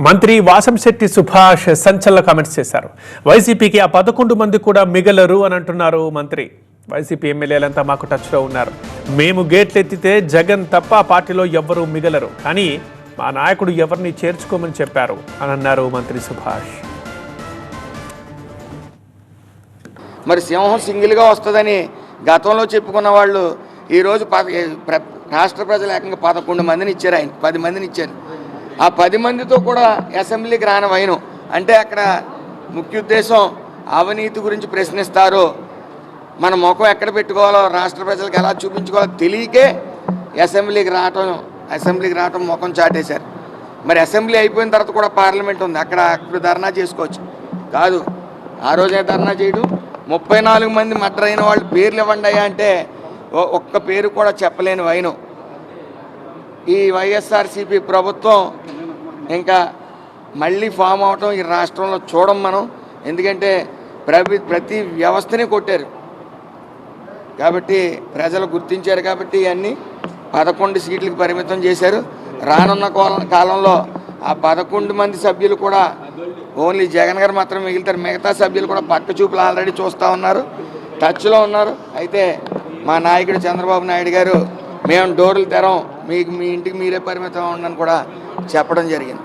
మంత్రి వాసంశెట్టి సుభాష్ సంచలన కామెంట్స్ చేశారు. వైసీపీకి ఆ 11 మంది కూడా మిగలరు అని అంటున్నారు మంత్రి. వైసీపీ ఎమ్మెల్యేలంతా మాకు టచ్లో ఉన్నారు. మేము గేట్లెత్తితే జగన్ తప్ప పార్టీలో ఎవ్వరూ మిగలరు, కానీ మా నాయకుడు ఎవరిని చేర్చుకోమని చెప్పారు అని అన్నారు మంత్రి సుభాష్. మరి సింహం సింగిల్గా వస్తుందని గతంలో చెప్పుకున్న వాళ్ళు ఈరోజు రాష్ట్ర ప్రజలు ఏకంగా 11 మందిని ఇచ్చారు, ఆయన 10 మందిని ఇచ్చారు. ఆ 10 మందితో కూడా అసెంబ్లీకి రాని వైను అంటే అక్కడ ముఖ్య ఉద్దేశం అవినీతి గురించి ప్రశ్నిస్తారు, మన ముఖం ఎక్కడ పెట్టుకోవాలో రాష్ట్ర ప్రజలకు ఎలా చూపించుకోవాలో తెలియకే అసెంబ్లీకి రావటం ముఖం చాటేశారు. మరి అసెంబ్లీ అయిపోయిన తర్వాత కూడా పార్లమెంట్ ఉంది, అక్కడ ధర్నా చేసుకోవచ్చు కాదు. ఆ రోజే ధర్నా చేయడం 34 మంది మర్డర్ అయిన వాళ్ళు పేర్లు ఇవ్వండి అయ్యా అంటే ఒక్క పేరు కూడా చెప్పలేని వైను. ఈ వైఎస్ఆర్సీపీ ప్రభుత్వం ఇంకా మళ్ళీ ఫామ్ అవటం ఈ రాష్ట్రంలో చూడం మనం, ఎందుకంటే ప్రతి వ్యవస్థని కొట్టారు కాబట్టి ప్రజలు గుర్తించారు. కాబట్టి ఇవన్నీ 11 సీట్లకు పరిమితం చేశారు. రానున్న కాలంలో ఆ 11 మంది సభ్యులు కూడా ఓన్లీ జగన్ గారు మాత్రం మిగులుతారు. మిగతా సభ్యులు కూడా పక్క చూపులు ఆల్రెడీ చూస్తూ ఉన్నారు, టచ్లో ఉన్నారు. అయితే మా నాయకుడు చంద్రబాబు నాయుడు గారు మేము డోర్లు తెరం, మీ ఇంటికి మీరే పరిమితం ఉండని కూడా చెప్పడం జరిగింది.